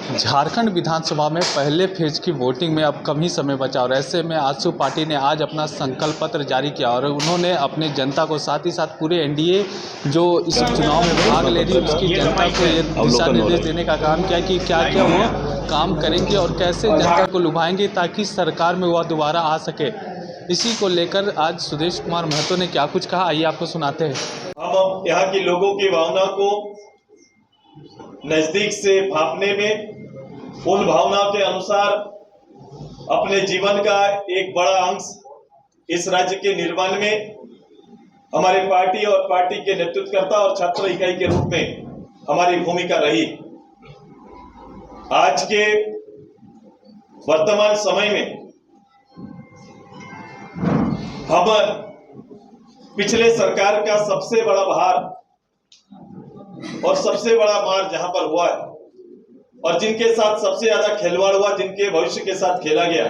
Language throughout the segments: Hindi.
झारखंड विधानसभा में पहले फेज की वोटिंग में अब कम ही समय बचा और ऐसे में आजसू पार्टी ने आज अपना संकल्प पत्र जारी किया और उन्होंने अपने जनता को साथ ही साथ पूरे एनडीए जो इस चुनाव में भाग ले रही है उसकी जनता को ये दिशा निर्देश देने का काम किया कि क्या क्या वो काम करेंगे और कैसे जनता को लुभाएंगे ताकि सरकार में वह दोबारा आ सके। इसी को लेकर आज सुदेश कुमार महतो ने क्या कुछ कहा, आइए आपको सुनाते हैं। हम यहाँ के लोगों की भावना को नजदीक से भांपने में उन भावनाओं के अनुसार अपने जीवन का एक बड़ा अंश इस राज्य के निर्माण में हमारे पार्टी और पार्टी के नेतृत्वकर्ता और छात्र इकाई के रूप में हमारी भूमिका रही। आज के वर्तमान समय में हम पिछले सरकार का सबसे बड़ा भार और सबसे बड़ा मार जहां पर हुआ है और जिनके साथ सबसे ज्यादा खिलवाड़ हुआ, जिनके भविष्य के साथ खेला गया,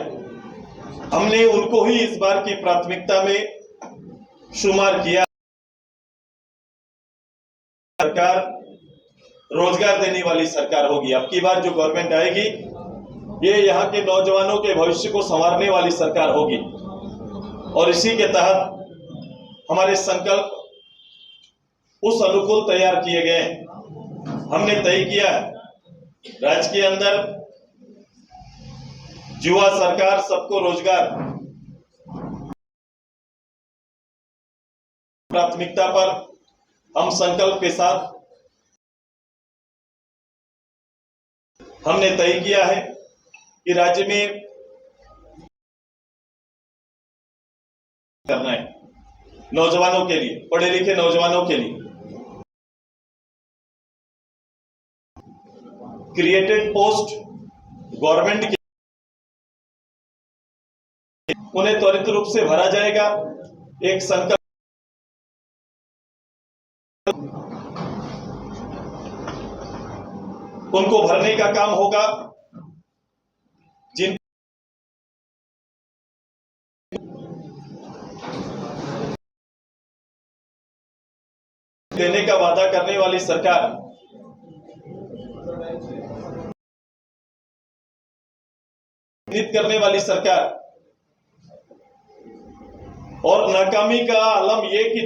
हमने उनको ही इस बार की प्राथमिकता में शुमार किया। सरकार रोजगार देने वाली सरकार होगी। अब की बार जो गवर्नमेंट आएगी ये यहाँ के नौजवानों के भविष्य को संवारने वाली सरकार होगी और इसी के तहत हमारे संकल्प उस अनुकूल तैयार किए गए हैं। हमने तय किया है राज्य के अंदर युवा सरकार, सबको रोजगार प्राथमिकता पर हम संकल्प के साथ हमने तय किया है कि राज्य में करना है नौजवानों के लिए, पढ़े लिखे नौजवानों के लिए क्रिएटेड पोस्ट गवर्नमेंट के उन्हें त्वरित रूप से भरा जाएगा। एक संकल्प उनको भरने का काम होगा जिन देने का वादा करने वाली सरकार करने वाली सरकार और नाकामी का आलम यह कि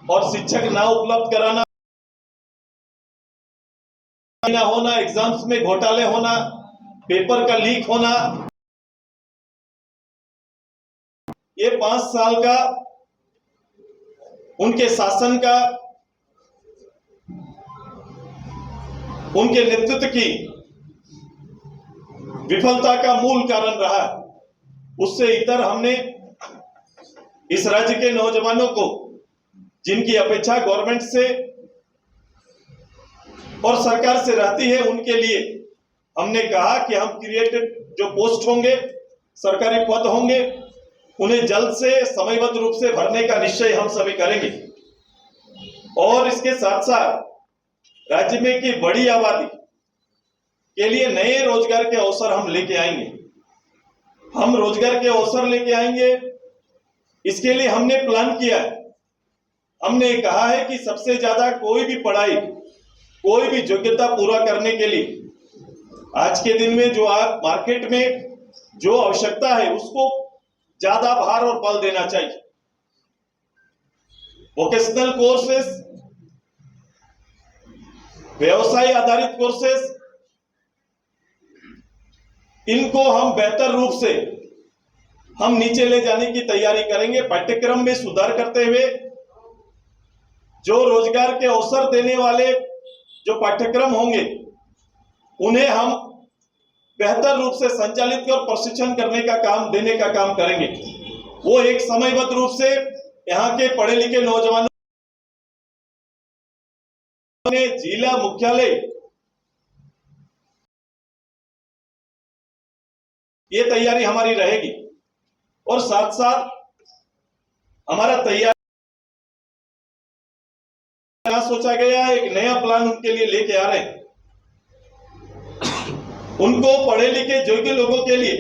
और शिक्षक ना उपलब्ध कराना, ना होना, एग्जाम्स में घोटाले होना, पेपर का लीक होना, ये 5 साल का उनके शासन का, उनके नेतृत्व की विफलता का मूल कारण रहा। उससे इतर हमने इस राज्य के नौजवानों को जिनकी अपेक्षा गवर्नमेंट से और सरकार से रहती है, उनके लिए हमने कहा कि हम क्रिएटेड जो पोस्ट होंगे, सरकारी पद होंगे, उन्हें जल्द से समयबद्ध रूप से भरने का निश्चय हम सभी करेंगे। और इसके साथ साथ राज्य में की बड़ी आबादी के लिए नए रोजगार के अवसर हम लेके आएंगे। हम रोजगार के अवसर लेके आएंगे, इसके लिए हमने प्लान किया है। हमने कहा है कि सबसे ज्यादा कोई भी पढ़ाई, कोई भी योग्यता पूरा करने के लिए आज के दिन में जो आप मार्केट में जो आवश्यकता है उसको ज्यादा भार और बल देना चाहिए। वोकेशनल कोर्सेस, व्यवसाय आधारित कोर्सेस, इनको हम बेहतर रूप से हम नीचे ले जाने की तैयारी करेंगे। पाठ्यक्रम में सुधार करते हुए जो रोजगार के अवसर देने वाले जो पाठ्यक्रम होंगे उन्हें हम बेहतर रूप से संचालित कर प्रशिक्षण करने का काम, देने का काम करेंगे। वो एक समयबद्ध रूप से यहाँ के पढ़े लिखे नौजवानों ने जिला मुख्यालय ये तैयारी हमारी रहेगी और साथ साथ हमारा तैयारी सोचा गया है, एक नया प्लान उनके लिए लेके आ रहे हैं। उनको पढ़े लिखे योग्य लोगों के लिए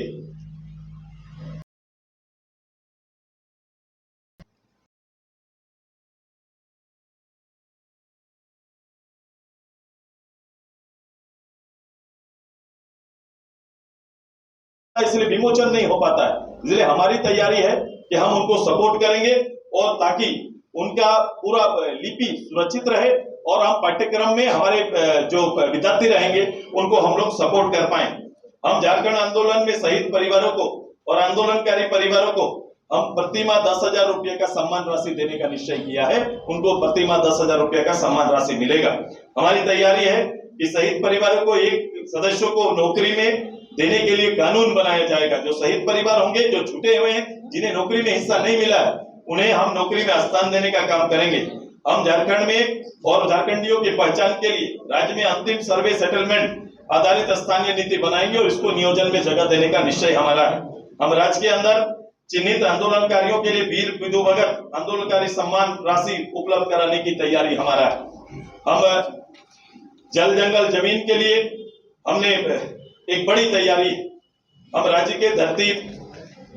इसलिए विमोचन नहीं हो पाता है। इसलिए हमारी तैयारी है कि हम उनको सपोर्ट करेंगे और ताकि उनका पूरा लिपि सुरक्षित रहे और हम पाठ्यक्रम में हमारे जो विद्यार्थी रहेंगे उनको हम लोग सपोर्ट कर पाए। हम झारखंड आंदोलन में शहीद परिवारों को और आंदोलनकारी परिवारों को हम प्रतिमाह 10,000 रुपये का सम्मान राशि देने का निश्चय किया है। उनको प्रतिमाह 10,000 रुपये का सम्मान राशि मिलेगा। हमारी तैयारी है कि शहीद परिवारों को एक सदस्यों को नौकरी में देने के लिए कानून बनाया जाएगा। जो शहीद परिवार होंगे, जो छूटे हुए हैं, जिन्हें नौकरी में हिस्सा नहीं मिला है, उन्हें हम नौकरी में स्थान देने का काम करेंगे। हम झारखंड में और झारखंडियों की पहचान के लिए राज्य में अंतिम सर्वे सेटलमेंट आधारित स्थानीय नीति बनाएंगे और इसको नियोजन में जगह देने का निश्चय हमारा है। हम राज्य के अंदर चिन्हित आंदोलनकारियों के लिए वीर विधु भगत आंदोलनकारी सम्मान राशि उपलब्ध कराने की तैयारी हमारा है। हम जल जंगल जमीन के लिए हमने एक बड़ी तैयारी, हम राज्य के धरती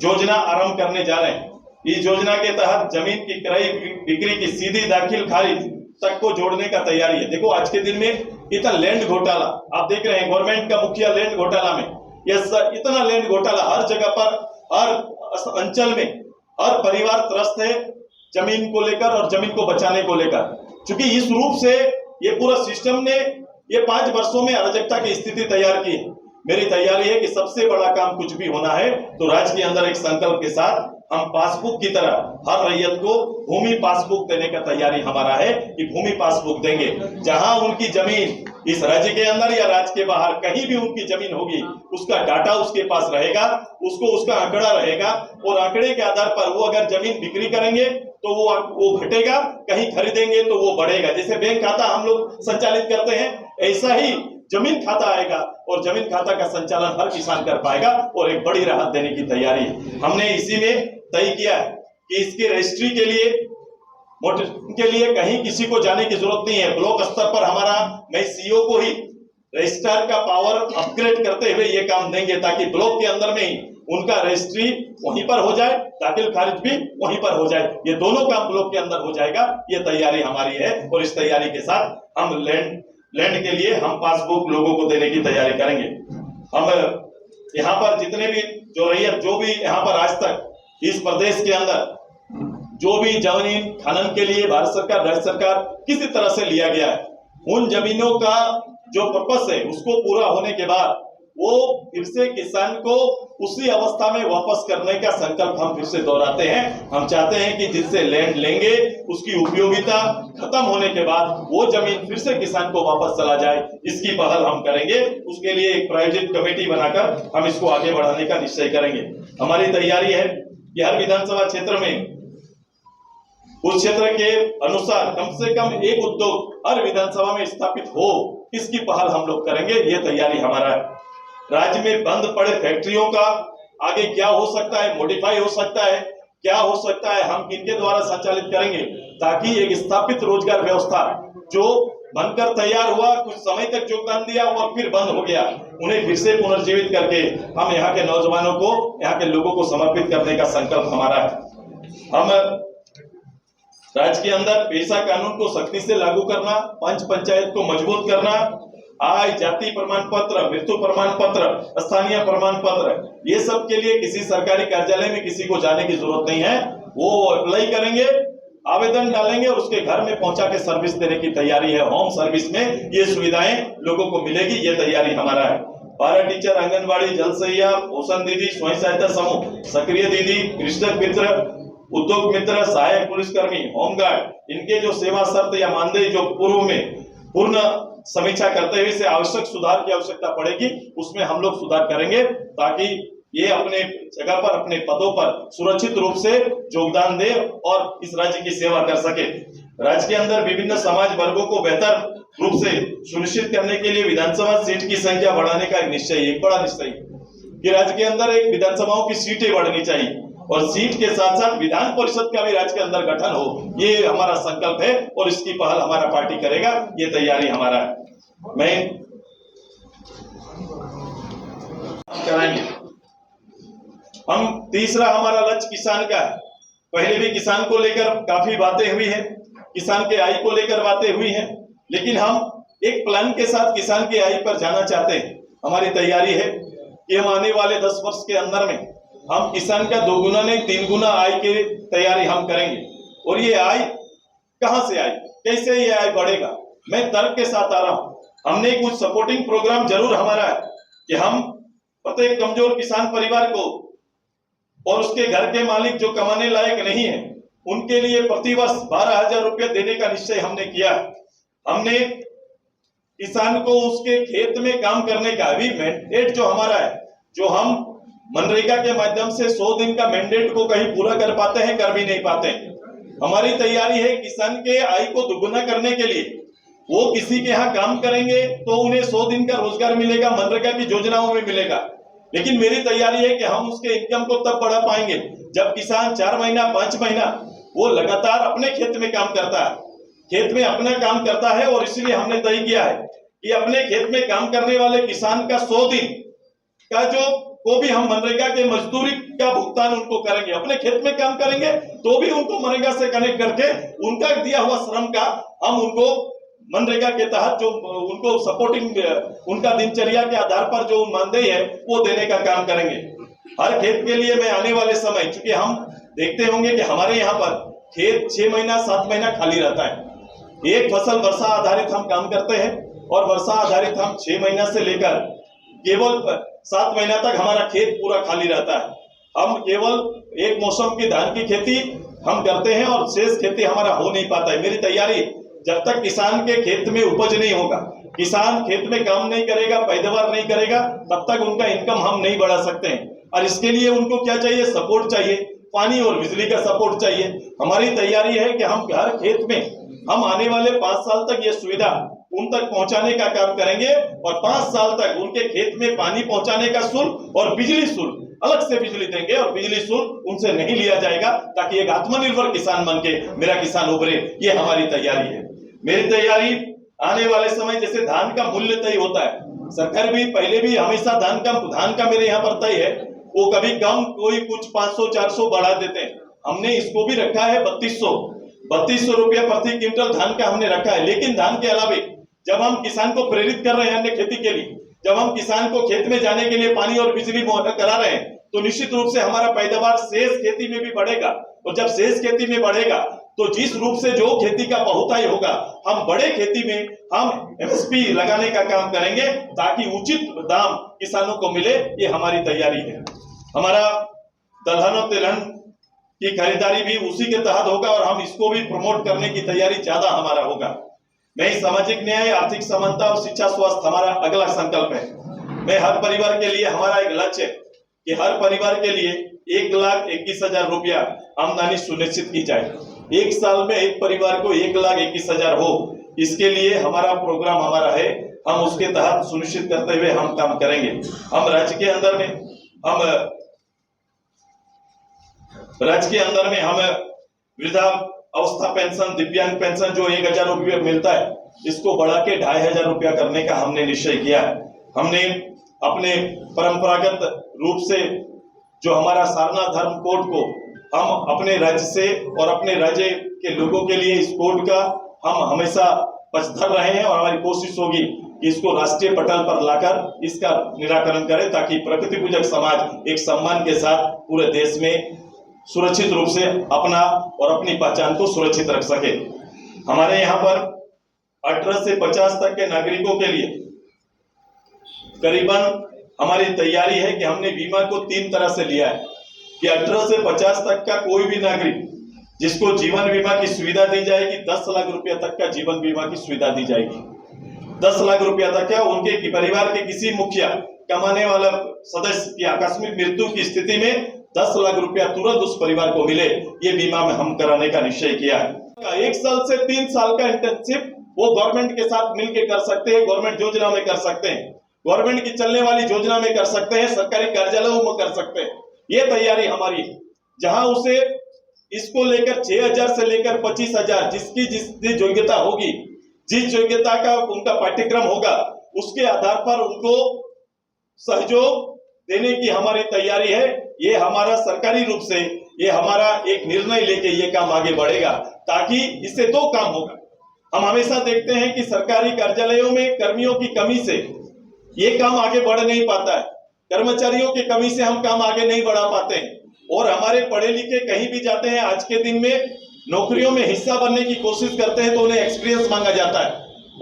योजना आरंभ करने जा रहे हैं। इस योजना के तहत जमीन की क्रय बिक्री की सीधी दाखिल खारिज तक को जोड़ने का तैयारी है। देखो आज के दिन में इतना लैंड घोटाला आप देख रहे हैं, गवर्नमेंट का मुखिया लैंड घोटाला में, इतना लैंड घोटाला हर जगह पर, हर अंचल में, हर परिवार त्रस्त है जमीन को लेकर और जमीन को बचाने को लेकर। क्योंकि इस रूप से ये पूरा सिस्टम ने ये 5 वर्षों में अराजकता की स्थिति तैयार की है। मेरी तैयारी है कि सबसे बड़ा काम कुछ भी होना है तो राज्य के अंदर एक संकल्प के साथ हम पासबुक की तरह हर रैयत को भूमि पासबुक देने का तैयारी हमारा है कि भूमि पासबुक देंगे। जहां उनकी जमीन इस राज्य के अंदर या राज्य के बाहर कहीं भी उनकी जमीन होगी, उसका डाटा उसके पास रहेगा, उसको उसका आंकड़ा रहेगा और आंकड़े के आधार पर वो अगर जमीन बिक्री करेंगे तो वो घटेगा, कहीं खरीदेंगे तो वो बढ़ेगा। जैसे बैंक खाता हम लोग संचालित करते हैं, ऐसा ही जमीन खाता आएगा और जमीन खाता का संचालन हर किसान कर पाएगा और एक बड़ी राहत देने की तैयारी है। हमने इसी में तय किया है कि इसके रजिस्ट्री के लिए कहीं किसी को जाने की जरूरत नहीं है। ब्लॉक स्तर पर हमारा, मैं सीईओ को ही रजिस्ट्रार का पावर अपग्रेड करते हुए ये काम देंगे ताकि ब्लॉक के अंदर में ही उनका रजिस्ट्री वहीं पर हो जाए, दाखिल खारिज भी वहीं पर हो जाए। ये दोनों काम ब्लॉक के अंदर हो जाएगा। ये तैयारी हमारी है और इस तैयारी के साथ हम लैंड के लिए हम पासबुक लोगों को देने की तैयारी करेंगे। हम यहाँ पर जितने भी जो रैयत, जो भी यहाँ पर आज तक इस प्रदेश के अंदर जो भी जमीन खनन के लिए भारत सरकार, राज्य सरकार किसी तरह से लिया गया है, उन जमीनों का जो पर्पस है उसको पूरा होने के बाद वो फिर से किसान को उसी अवस्था में वापस करने का संकल्प हम फिर से दोहराते हैं। हम चाहते हैं कि जिससे लैंड लेंगे उसकी उपयोगिता खत्म होने के बाद वो जमीन फिर से किसान को वापस चला जाए, इसकी पहल हम करेंगे। उसके लिए एक प्रायोजित कमेटी बनाकर हम इसको आगे बढ़ाने का निश्चय करेंगे। हमारी तैयारी है कि हर विधानसभा क्षेत्र में उस क्षेत्र के अनुसार कम से कम एक उद्योग हर विधानसभा में स्थापित हो, इसकी पहल हम लोग करेंगे। ये तैयारी हमारा है। राज्य में बंद पड़े फैक्ट्रियों का आगे क्या हो सकता है, मॉडिफाई हो सकता है, क्या हो सकता है, हम किनके द्वारा संचालित करेंगे ताकि एक स्थापित रोजगार व्यवस्था जो बनकर तैयार हुआ, कुछ समय तक योगदान दिया और फिर बंद हो गया, उन्हें फिर से पुनर्जीवित करके हम यहाँ के नौजवानों को, यहाँ के लोगों को समर्पित करने का संकल्प हमारा है। हम राज्य के अंदर पेशा कानून को सख्ती से लागू करना, पंच पंचायत को मजबूत करना, आय जाति प्रमाण पत्र, मृत्यु प्रमाण पत्र, स्थानीय प्रमाण पत्र, ये सब के लिए किसी सरकारी कार्यालय में किसी को जाने की जरूरत नहीं है। वो अप्लाई करेंगे, आवेदन डालेंगे और उसके घर में पहुंचा के सर्विस देने की तैयारी है। होम सर्विस में ये सुविधाएं लोगों को मिलेगी, ये तैयारी हमारा है। पारा टीचर, आंगनबाड़ी, जल सहिया, पोषण दीदी, स्वयं सहायता समूह, सक्रिय दीदी, कृषक मित्र, उद्योग मित्र, सहायक पुलिसकर्मी, होमगार्ड, इनके जो सेवा शर्त या मानदेय जो पूर्व में पूर्ण समीक्षा करते हुए से आवश्यक सुधार की आवश्यकता पड़ेगी, उसमें हम लोग सुधार करेंगे ताकि ये अपने जगह पर, अपने पदों पर सुरक्षित रूप से योगदान दे और इस राज्य की सेवा कर सके। राज्य के अंदर विभिन्न समाज वर्गों को बेहतर रूप से सुनिश्चित करने के लिए विधानसभा सीट की संख्या बढ़ाने का एक निश्चय, एक बड़ा निश्चय कि राज्य के अंदर एक विधानसभाओं की सीटें बढ़नी चाहिए और सीट के साथ साथ विधान परिषद का भी राज्य के अंदर गठन हो, ये हमारा संकल्प है और इसकी पहल हमारा पार्टी करेगा। ये तैयारी हमारा है। मैं कराएंगे। हम तीसरा हमारा लक्ष्य किसान का है। पहले भी किसान को लेकर काफी बातें हुई है, किसान के आय को लेकर बातें हुई हैं, लेकिन हम एक प्लान के साथ किसान की आय पर जाना चाहते हैं। हमारी तैयारी है कि हम आने वाले 10 वर्ष के अंदर में हम किसान का 2 गुना नहीं 3 गुना आय की तैयारी हम करेंगे। और ये आय कहां से आई, कैसे ये आय बढ़ेगा, मैं तर्क के साथ आ रहा हूं। हमने कुछ सपोर्टिंग प्रोग्राम जरूर हमारा है कि हम प्रत्येक कमजोर किसान परिवार को और उसके घर के मालिक जो कमाने लायक नहीं है उनके लिए प्रतिवर्ष 12,000 रुपये देने का निश्चय हमने किया। हमने किसान को उसके खेत में काम करने का अभी मैंडेट जो हमारा है, जो हम मनरेगा के माध्यम से 100 दिन का मैंडेट को कहीं पूरा कर पाते हैं, कर भी नहीं पाते हैं। हमारी तैयारी है किसान के आय को दुगुना करने के लिए। वो किसी के यहाँ काम करेंगे तो उन्हें 100 दिन का रोजगार मिलेगा, मनरेगा की योजनाओं में मिलेगा। लेकिन मेरी तैयारी है कि हम उसके इनकम को तब बढ़ा पाएंगे जब किसान 4 महीना 5 महीना वो लगातार अपने खेत में काम करता है, खेत में अपना काम करता है। और इसलिए हमने तय किया है कि अपने खेत में काम करने वाले किसान का 100 दिन का को भी हम मनरेगा के मजदूरी का भुगतान उनको करेंगे। अपने खेत में काम करेंगे तो भी उनको मनरेगा से कनेक्ट करके उनका दिया हुआ श्रम का हम उनको मनरेगा के तहत जो उनको सपोर्टिंग उनका दिनचर्या के आधार पर जो मानदेय है वो देने का काम करेंगे। हर खेत के लिए मैं आने वाले समय, चूंकि हम देखते होंगे कि हमारे यहाँ पर खेत 6 महीना 7 महीना खाली रहता है। एक फसल वर्षा आधारित हम काम करते हैं और वर्षा आधारित हम 6 महीना से लेकर केवल 7 महीना तक हमारा खेत पूरा खाली रहता है। हम केवल एक मौसम की धान की खेती हम करते हैं और शेष खेती हमारा हो नहीं पाता है। मेरी तैयारी, जब तक किसान के खेत में उपज नहीं होगा, किसान खेत में काम नहीं करेगा, पैदावार नहीं करेगा, तब तक उनका इनकम हम नहीं बढ़ा सकते हैं। और इसके लिए उनको क्या चाहिए, सपोर्ट चाहिए, पानी और बिजली का सपोर्ट चाहिए। हमारी तैयारी है कि हम हर खेत में हम आने वाले 5 साल तक ये सुविधा उन तक पहुंचाने का काम करेंगे और 5 साल तक उनके खेत में पानी पहुंचाने का शुल्क और बिजली शुल्क अलग से बिजली देंगे और बिजली शुल्क उनसे नहीं लिया जाएगा, ताकि एक आत्मनिर्भर किसान बन के मेरा किसान उभरे। ये हमारी तैयारी है। मेरी तैयारी आने वाले समय, जैसे धान का मूल्य तय होता है, सरकार भी पहले भी हमेशा धान का मेरे यहाँ पर तय है, वो कभी कम, कोई कुछ 500-400 बढ़ा देते हैं। हमने इसको भी रखा है 3200 रुपया प्रति क्विंटल धान का हमने रखा है। लेकिन धान के अलावे जब हम किसान को प्रेरित कर रहे हैं अन्य खेती के लिए, जब हम किसान को खेत में जाने के लिए पानी और बिजली मुहैया करा रहे हैं, तो निश्चित रूप से हमारा पैदावार शेष खेती में भी बढ़ेगा। और जब शेष खेती में बढ़ेगा तो जिस रूप से जो खेती का बहुतायत होगा, हम बड़े खेती में हम एमएसपी लगाने का काम करेंगे ताकि उचित दाम किसानों को मिले। ये हमारी तैयारी है। हमारा दलहन और तिलहन की खरीदारी भी उसी के तहत होगा और हम इसको भी प्रमोट करने की तैयारी ज्यादा हमारा होगा। मैं सामाजिक न्याय, आर्थिक समानता और शिक्षा स्वास्थ्य हमारा अगला संकल्प है। मैं हर परिवार के लिए, हमारा एक लक्ष्य है कि हर परिवार के लिए 1,21,000 रुपया आमदनी सुनिश्चित की जाए। एक साल में एक परिवार को 1,21,000 हो, इसके लिए हमारा प्रोग्राम हमारा है। हम उसके तहत सुनिश्चित करते हुए हम काम करेंगे। हम राज्य के अंदर में हम वृद्धा अवस्था पेंशन, दिव्यांग पेंशन जो 1,000 रुपये मिलता है, इसको बढ़ा के 2,500 रुपया करने का हमने निश्चय किया है। हमने अपने परंपरागत रूप से जो हमारा सारनाथ धर्म कोड को हम अपने राज्य से और अपने राज्य के लोगों के लिए इस कोड का हम हमेशा पक्षधर रहे हैं और हमारी कोशिश होगी कि इसको राष्ट्रीय पटल पर लाकर इसका निराकरण करें, ताकि प्रकृति पूजक समाज एक सम्मान के साथ पूरे देश में सुरक्षित रूप से अपना और अपनी पहचान को सुरक्षित रख सके। हमारे यहाँ पर 18 से 50 तक के नागरिकों के लिए करीबन हमारी तैयारी है कि हमने बीमा को 3 तरह से लिया है कि 18 से 50 तक का कोई भी नागरिक जिसको जीवन बीमा की सुविधा दी जाएगी, 10 लाख रुपया तक का जीवन बीमा की सुविधा दी जाएगी। 10 लाख रुपया तक का उनके परिवार के किसी मुखिया कमाने वाला सदस्य की आकस्मिक मृत्यु की स्थिति में 10 लाख रुपया तुरंत उस परिवार को मिले, ये बीमा में हम कराने का निश्चय किया है। 1 साल से 3 साल का इंटर्नशिप वो गवर्नमेंट के साथ मिलकर कर सकते हैं, गवर्नमेंट योजना में कर सकते हैं, गवर्नमेंट की चलने वाली योजना में कर सकते हैं, सरकारी कार्यालयों में कर सकते हैं। ये तैयारी हमारी है। जहां उसे इसको लेकर 6,000 से लेकर 25,000 जिसकी योग्यता होगी, जिस योग्यता का उनका पाठ्यक्रम होगा, उसके आधार पर उनको सहयोग देने की हमारी तैयारी है। ये हमारा सरकारी रूप से ये हमारा एक निर्णय लेके ये काम आगे बढ़ेगा, ताकि इससे 2 काम होगा। हम हमेशा देखते हैं कि सरकारी कार्यालयों में कर्मियों की कमी से ये काम आगे बढ़ नहीं पाता है। कर्मचारियों की कमी से हम काम आगे नहीं बढ़ा पाते हैं, और हमारे पढ़े लिखे कहीं भी जाते हैं आज के दिन में नौकरियों में हिस्सा बनने की कोशिश करते हैं तो उन्हें एक्सपीरियंस मांगा जाता है,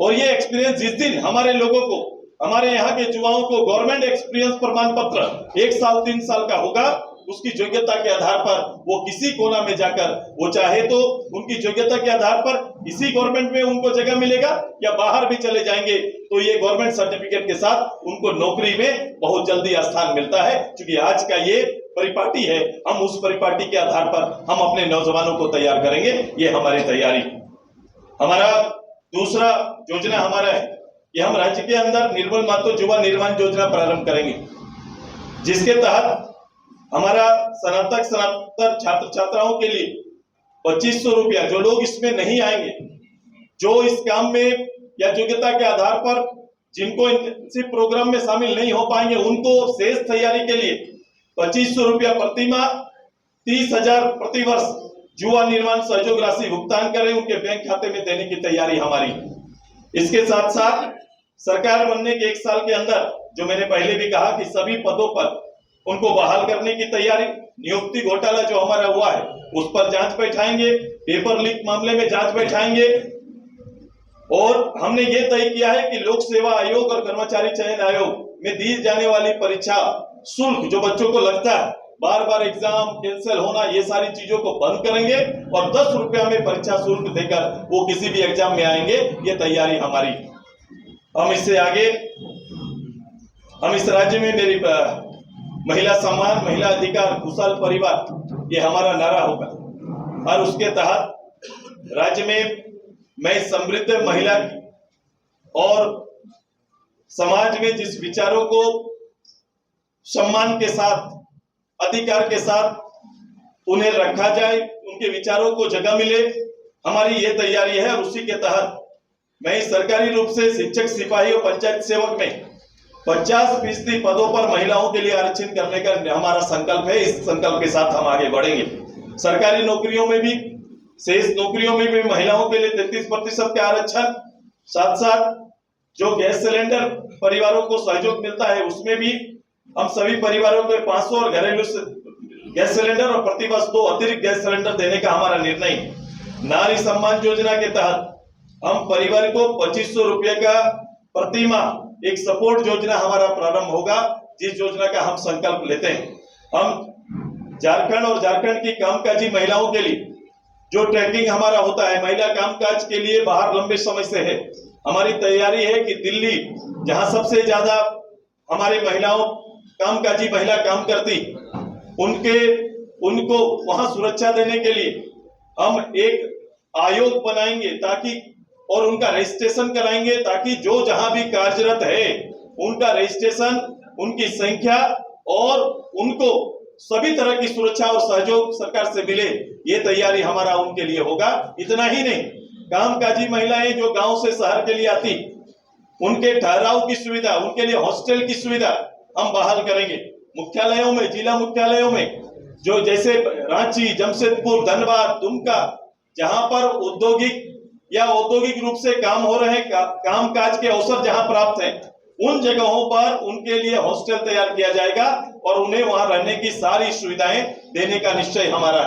और ये एक्सपीरियंस जिस दिन हमारे लोगों को, हमारे यहाँ के युवाओं को गवर्नमेंट एक्सपीरियंस प्रमाण पत्र 1 साल 3 साल का होगा, उसकी योग्यता के आधार पर वो किसी कोना में जाकर, वो चाहे तो उनकी योग्यता के आधार पर इसी गवर्नमेंट में उनको जगह मिलेगा या बाहर भी चले जाएंगे तो ये गवर्नमेंट सर्टिफिकेट के साथ उनको नौकरी में बहुत जल्दी स्थान मिलता है। क्योंकि आज का ये परिपाटी है, हम उस परिपाटी के आधार पर हम अपने नौजवानों को तैयार करेंगे, ये हमारी तैयारी। हमारा दूसरा योजना हमारा है कि हम राज्य के अंदर निर्मल मातृ युवा निर्माण योजना प्रारंभ करेंगे, जिसके तहत हमारा स्नातक छात्र छात्राओं के लिए 2500 रुपया, जो लोग इसमें नहीं आएंगे, जो इस काम में या योग्यता के आधार पर जिनको इंटर्नशिप प्रोग्राम में शामिल नहीं हो पाएंगे, उनको शेष तैयारी के लिए 2500 रुपया प्रति माह, 30,000 प्रति वर्ष युवा निर्माण सहयोग राशि भुगतान करें, उनके बैंक खाते में देने की तैयारी हमारी। इसके साथ साथ सरकार बनने के 1 साल के अंदर, जो मैंने पहले भी कहा कि सभी पदों पर उनको बहाल करने की तैयारी, नियुक्ति घोटाला जो हमारा हुआ है उस पर जांच बैठाएंगे, पेपर लीक मामले में जांच बैठाएंगे, और हमने ये तय किया है कि लोक सेवा आयोग और कर्मचारी चयन आयोग में दी जाने वाली परीक्षा शुल्क जो बच्चों को लगता है, बार बार एग्जाम कैंसिल होना, ये सारी चीजों को बंद करेंगे और 10 रुपया में परीक्षा शुल्क देकर वो किसी भी एग्जाम में आएंगे, ये तैयारी हमारी। हम इससे आगे, हम इस राज्य में मेरी महिला सम्मान, महिला अधिकार, खुशहाल परिवार, ये हमारा नारा होगा, और उसके तहत राज्य में मैं समृद्ध महिला की और समाज में जिस विचारों को सम्मान के साथ, अधिकार के साथ उन्हें रखा जाए, उनके विचारों को जगह मिले, हमारी ये तैयारी है। और उसी के तहत मैं सरकारी रूप से शिक्षक, सिपाही और पंचायत सेवक में 50% पदों पर महिलाओं के लिए आरक्षण करने का हमारा संकल्प है। इस संकल्प के साथ हम आगे बढ़ेंगे। सरकारी नौकरियों में भी, शेष नौकरियों में भी महिलाओं के लिए 33% का आरक्षण, साथ साथ जो गैस सिलेंडर परिवारों को सहयोग मिलता है उसमें भी हम सभी परिवारों को 500 और घरेलू गैस सिलेंडर और प्रतिवर्ष 2 अतिरिक्त गैस सिलेंडर देने का हमारा निर्णय। नारी सम्मान योजना के तहत हम परिवार को 2500 रुपये का प्रति माह एक सपोर्ट योजना हमारा प्रारंभ होगा, जिस योजना का हम संकल्प लेते हैं। हम झारखंड और झारखंड की कामकाजी महिलाओं के लिए जो ट्रैकिंग हमारा होता है, महिला कामकाज के लिए बाहर लंबे समय से है, हमारी तैयारी है कि दिल्ली, जहां सबसे ज्यादा हमारे महिलाओं, कामकाजी महिला काम करती, उनको वहां सुरक्षा देने के लिए हम एक आयोग बनाएंगे ताकि, और उनका रजिस्ट्रेशन कराएंगे ताकि जो जहां भी कार्यरत है उनका रजिस्ट्रेशन, उनकी संख्या और उनको सभी तरह की सुरक्षा और सहयोग सरकार से मिले, ये तैयारी हमारा उनके लिए होगा। इतना ही नहीं, कामकाजी महिलाएं जो गांव से शहर के लिए आती, उनके ठहराव की सुविधा, उनके लिए हॉस्टल की सुविधा हम बहाल करेंगे। मुख्यालयों में, जिला मुख्यालयों में, जो जैसे रांची, जमशेदपुर, धनबाद, दुमका, जहां पर औद्योगिक या औद्योगिक रूप से काम हो रहे, कामकाज के अवसर जहां प्राप्त हैं, उन जगहों पर उनके लिए हॉस्टल तैयार किया जाएगा और उन्हें वहां रहने की सारी सुविधाएं देने का निश्चय हमारा।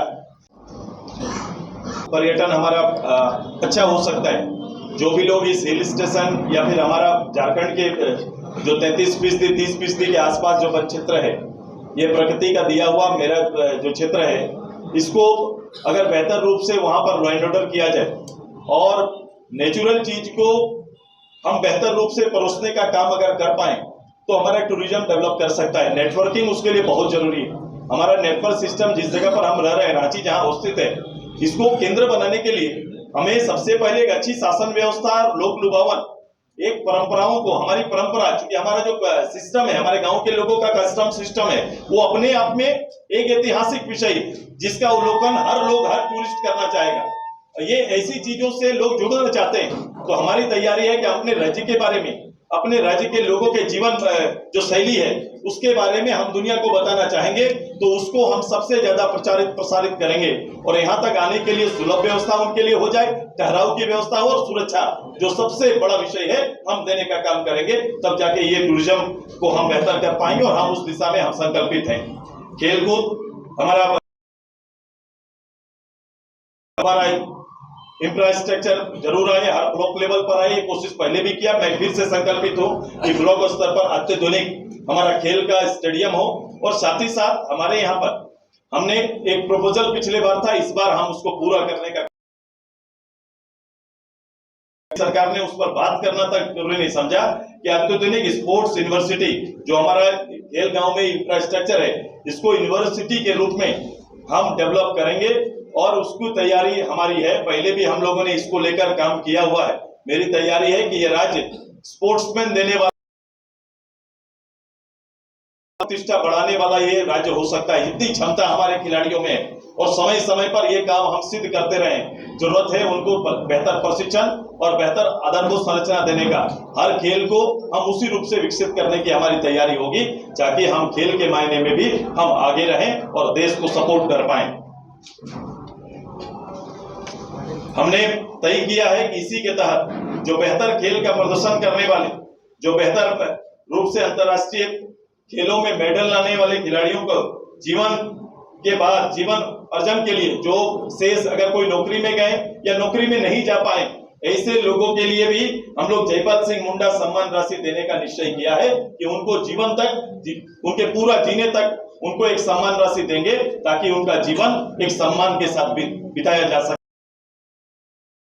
पर्यटन हमारा अच्छा हो सकता है। जो भी लोग इस हिल स्टेशन या फिर हमारा झारखंड के जो 33%, 30% के आसपास जो वन क्षेत्र है, ये प्रकृति का दिया हुआ मेरा जो क्षेत्र है, इसको अगर बेहतर रूप से वहां पर लॉ एंड ऑर्डर किया जाए और नेचुरल चीज को हम बेहतर रूप से परोसने का काम अगर कर पाए तो हमारा टूरिज्म डेवलप कर सकता है। नेटवर्किंग उसके लिए बहुत जरूरी है। हमारा नेटवर्क सिस्टम जिस जगह पर हम रह रहे हैं, रांची जहां स्थित है, इसको केंद्र बनाने के लिए हमें सबसे पहले एक अच्छी शासन व्यवस्था और लोक लुभावन, एक परंपराओं को, हमारी परंपरा, क्योंकि हमारा जो सिस्टम है, हमारे गांव के लोगों का कस्टम सिस्टम है, वो अपने आप में एक ऐतिहासिक विषय जिसका अवलोकन हर लोग, हर टूरिस्ट करना चाहेगा। ये ऐसी चीजों से लोग जुड़ना चाहते हैं, तो हमारी तैयारी है कि अपने राज्य के बारे में, अपने राज्य के लोगों के जीवन जो शैली है उसके बारे में हम दुनिया को बताना चाहेंगे, तो उसको हम सबसे ज्यादा प्रसारित करेंगे। और यहाँ तक आने के लिए सुलभ व्यवस्था उनके लिए हो जाए, ठहराव की व्यवस्था हो और सुरक्षा, जो सबसे बड़ा विषय है, हम देने का काम करेंगे। तब जाके ये टूरिज्म को हम बेहतर कर पाएंगे और हम उस दिशा में हम संकल्पित हैं। खेलकूद हमारा इंफ्रास्ट्रक्चर जरूर आए, हर ब्लॉक लेवल पर आए, कोशिश पहले भी किया। मैं फिर से संकल्पित हूं कि ब्लॉक स्तर पर अत्याधुनिक हमारा खेल का स्टेडियम हो। और साथ ही साथ हमारे यहाँ पर हमने एक प्रपोजल पिछले बार था, इस बार हम उसको पूरा करने का, सरकार ने उस पर बात करना तक जरूरी नहीं समझा कि अत्याधुनिक स्पोर्ट्स यूनिवर्सिटी, जो हमारा खेल गांव में इंफ्रास्ट्रक्चर है, इसको यूनिवर्सिटी के रूप में हम डेवलप करेंगे और उसकी तैयारी हमारी है। पहले भी हम लोगों ने इसको लेकर काम किया हुआ है। मेरी तैयारी है कि ये राज्य स्पोर्ट्समैन देने वाला, प्रतिष्ठा बढ़ाने वाला ये राज्य हो सकता है। इतनी क्षमता हमारे खिलाड़ियों में है और समय समय पर ये काम हम सिद्ध करते रहें। जरूरत है उनको बेहतर प्रशिक्षण और बेहतर आधारभूत संरचना देने का। हर खेल को हम उसी रूप से विकसित करने की हमारी तैयारी होगी, ताकि हम खेल के मायने में भी हम आगे रहें और देश को सपोर्ट कर पाए। हमने तय किया है कि इसी के तहत जो बेहतर खेल का प्रदर्शन करने वाले, जो बेहतर रूप से अंतर्राष्ट्रीय खेलों में मेडल लाने वाले खिलाड़ियों को जीवन के बाद जीवन अर्जन के लिए जो शेष, अगर कोई नौकरी में गए या नौकरी में नहीं जा पाए, ऐसे लोगों के लिए भी हम लोग जयपाल सिंह मुंडा सम्मान राशि देने का निश्चय किया है कि उनको जीवन तक, उनके पूरा जीने तक उनको एक सम्मान राशि देंगे, ताकि उनका जीवन एक सम्मान के साथ बिताया जा सके।